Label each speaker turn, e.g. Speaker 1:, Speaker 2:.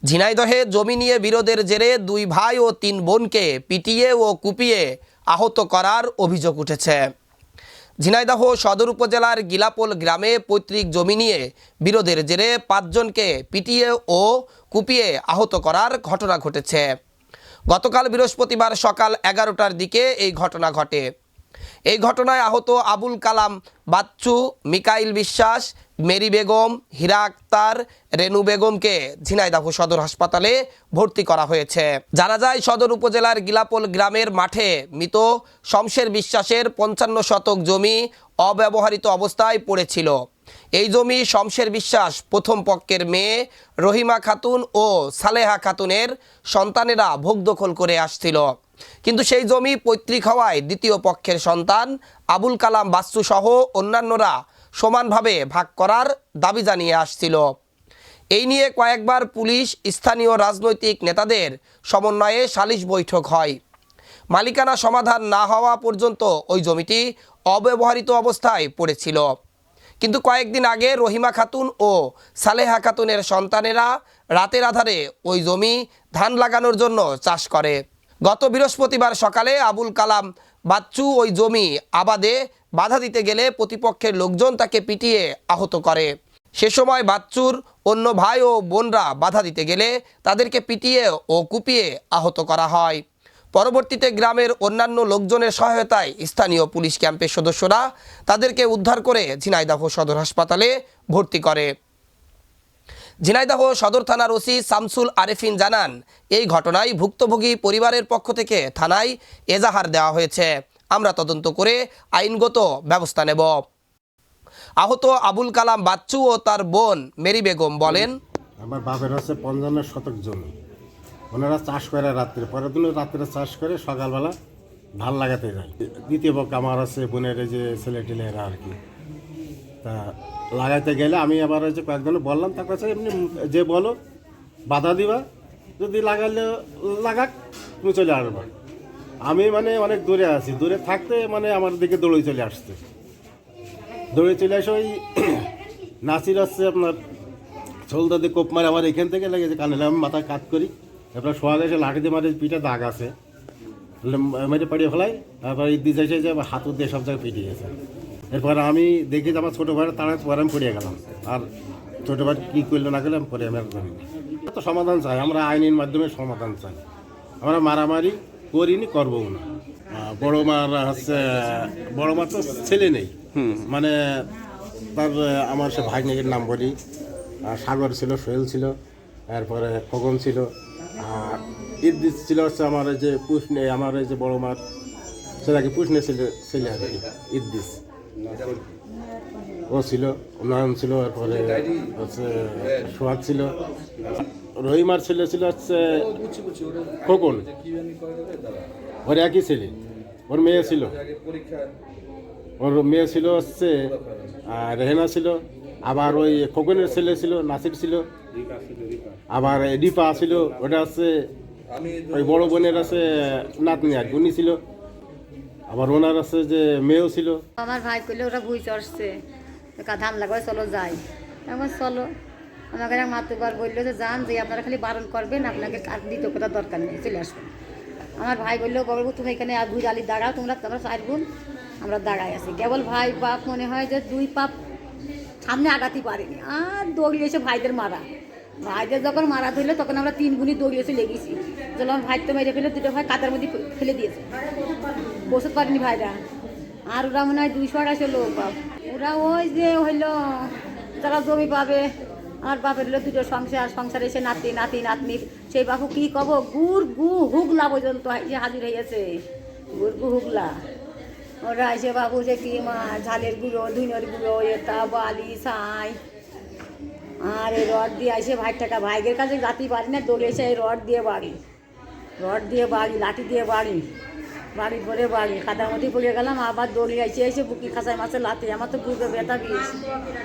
Speaker 1: ঝিনাইদহে জমি নিয়ে বিরোধের জেরে দুই ভাই ও তিন বোনকে পিটিয়ে ও কুপিয়ে আহত করার অভিযোগ উঠেছে। ঝিনাইদহ সদর উপজেলার গিলাপোল গ্রামে পৈতৃক জমি নিয়ে বিরোধের জেরে ৫ জনকে পিটিয়ে ও কুপিয়ে আহত করার ঘটনা ঘটেছে। গতকাল বৃহস্পতিবার সকাল ১১টার দিকে এই ঘটনা ঘটে। এই ঘটনায় আহত আবুল কালাম বাচ্চু, মিকাইল বিশ্বাস, মেরি বেগম, হীরা আক্তার, রেনু বেগমকে ঝিনাইদহ সদর হাসপাতালে ভর্তি করা হয়েছে। জানা যায় সদর উপজেলার গিলাপোল গ্রামের মাঠে মৃত শমশের বিশ্বাসের ৫৫ শতক জমি অব্যবহৃত অবস্থায় পড়েছিল। এই জমি শমশের বিশ্বাস প্রথম পক্ষের মেয়ে রহিমা খাতুন ও সালেহা খাতুনের সন্তানেরা ভোগ দখল করে আসছিল, কিন্তু সেই জমি পৈতৃক হওয়ায় দ্বিতীয় পক্ষের সন্তান আবুল কালাম বাচ্চু সহ অন্যান্যরা সমানভাবে ভাগ করার দাবি জানিয়ে আসছিল। এই নিয়ে কয়েকবার পুলিশ, স্থানীয় রাজনৈতিক নেতাদের সমন্বয়ে সালিশ বৈঠক হয়। মালিকানা সমাধান না হওয়া পর্যন্ত ওই জমিটি অব্যবহৃত অবস্থায় পড়েছিল, কিন্তু কয়েকদিন আগে রহিমা খাতুন ও সালেহা খাতুনের সন্তানেরা রাতের আধারে ওই জমি ধান লাগানোর জন্য চাষ করে। গত বৃহস্পতিবার সকালে আবুল কালাম বাচ্চু ওই জমি আবাদে বাধা দিতে গেলে প্রতিপক্ষের লোকজন তাকে পিটিয়ে আহত করে। সে সময় বাচ্চুর অন্য ভাই ও বোনরা বাধা দিতে গেলে তাদেরকে পিটিয়ে ও কুপিয়ে আহত করা হয়। পরবর্তীতে গ্রামের অন্যান্য লোকজনের সহায়তায় স্থানীয় পুলিশ ক্যাম্পের সদস্যরা তাদেরকে উদ্ধার করে ঝিনাইদহ সদর হাসপাতালে ভর্তি করে। ঝিনাইদহ সদর থানার ওসি শামসুল আরেফিন জানান, এই ঘটনায় ভুক্তভোগী পরিবারের পক্ষ থেকে থানায় এজাহার দেওয়া হয়েছে। আমরা তদন্ত করে আইনগত ব্যবস্থা নেব। আহত আবুল কালাম বাচ্চু ও তার বোন মেরি বেগম বলেন,
Speaker 2: আমার বাপের হচ্ছে ৫৫ শতক জমি, ওনারা চাষ করে রাত্রে, পরের দিন রাত্রে চাষ করে সকালবেলা ধান লাগাতে যায়। দ্বিতীয় পক্ষ আমার হচ্ছে বোনের এই যে ছেলে টেলে এরা আর কি, তা লাগাইতে গেলে আমি আবার হচ্ছে কয়েকজনে বললাম, তার কাছে এমনি যে বলো বাধা দিবা, যদি লাগাইলে লাগাক, তুমি চলে আসবা। আমি মানে অনেক দূরে আছি, দূরে থাকতে মানে আমার দিকে দৌড়ে চলে আসছে, দৌড়ে চলে আসে ওই নাসির হচ্ছে আপনার ছোলদা দিয়ে কোপ মারে আমার এখান থেকে লেগেছে কানে, আমি মাথায় কাত করি, তারপরে সোয়াগ এসে লাঠি দিয়ে মারে পিঠে দাগ আছে, মেরে পাড়িয়ে ফেলাই, তারপর ঈদ এসে যে হাতু দিয়ে সব জায়গায় পিটিয়ে গেছে। এরপর আমি দেখি যে আমার ছোটো ভাইয়ের তাড়া পরে আমি পড়িয়ে গেলাম, আর ছোটো ভাই কী করলো না করলে আমি পরে আমি আর জানি না। তো সমাধান চাই, আমরা আইনের মাধ্যমে সমাধান চাই, আমরা মারামারি করিনি, করবো না। বড় মার হচ্ছে বড় মার তো ছেলে নেই, মানে তার আমার সে ভাগ্নের নাম বলি, সাগর ছিল, সোহেল ছিল, তারপরে খগন ছিল, আর ইদ্দিস ছিল হচ্ছে আমার এই যে পুষ্ণে, আমার এই যে বড় মার সেটাকে পুষ্ণে ছেলে আর কি, ইদ্দিস ও ছিল, নয়ন ছিল, তারপরে হচ্ছে সোহাগ ছিল, রহিমার ছেলে ছিল হচ্ছে খোকন, ওর একই ছেলে, ওর মেয়ে ছিল, হচ্ছে রেহেনা ছিল, আবার ওই খোকনের ছেলে ছিল নাসির ছিল, আবার রিপা ছিল, ওটা হচ্ছে ওই বড় বোনের আছে নাতনি আর গুনি ছিল, আবার ওনার আছে যে মেয়েও ছিল।
Speaker 3: আমার ভাই করলে ওরা বুঝ চড়ছে, ধান লাগাবে চলো যাই, আমার চলো, আমাকে মাতুবার বললো যে যান, যে আপনারা খালি বারণ করবেন, আপনাকে আর দ্বিতীয় কথা দরকার নেই, চলে আসবেন। আমার ভাই বললো, বাবু তুমি এখানে আর দুই আলি দাঁড়াও, তোমরা 4 বোন আমরা দাঁড়াই আছি। কেবল ভাই বাপ মনে হয় যে 2 পাপ সামনে আগাতে পারিনি, আর দৌড়িয়ে এসে ভাইদের মারা, ভাইদের যখন মারা ধরলো তখন আমরা 3 গুণই দৌড়িয়ে এসে লেগেছি। চলো আমার ভাই তো মেরে ফেলে, 2টো ভাই কাদার মধ্যে ফেলে দিয়েছে, বসতে পারিনি ভাইরা। আর ওরা মনে হয় 200 লোক বাপ, ওরা ওই যে হইলো যারা জমি পাবে, আমার বাপের হলো 2টো সংসার এসে নাতনি, সেই বাপু কি কব, গু হুগলা পর্যন্ত হাজির হয়েছে, গু হুগলা। ওরা এসে বাবু যে কি ঝালের গুঁড়ো, ধুনের গুঁড়ো, এটা বালি ছাই, আর এই রড দিয়ে এসে ভাইয়ের কাছে যাতে পারি না, দৌড়ে এসে এই রড দিয়ে বাড়ি, লাঠি দিয়ে বাড়ি পরে বাড়ি, কাদার মধ্যে পড়ে গেলাম, আবার দৌড়ে এসে বুকি খাঁচায় মাছের লাথি, আমার তো বুকে ব্যথা দিয়েছে।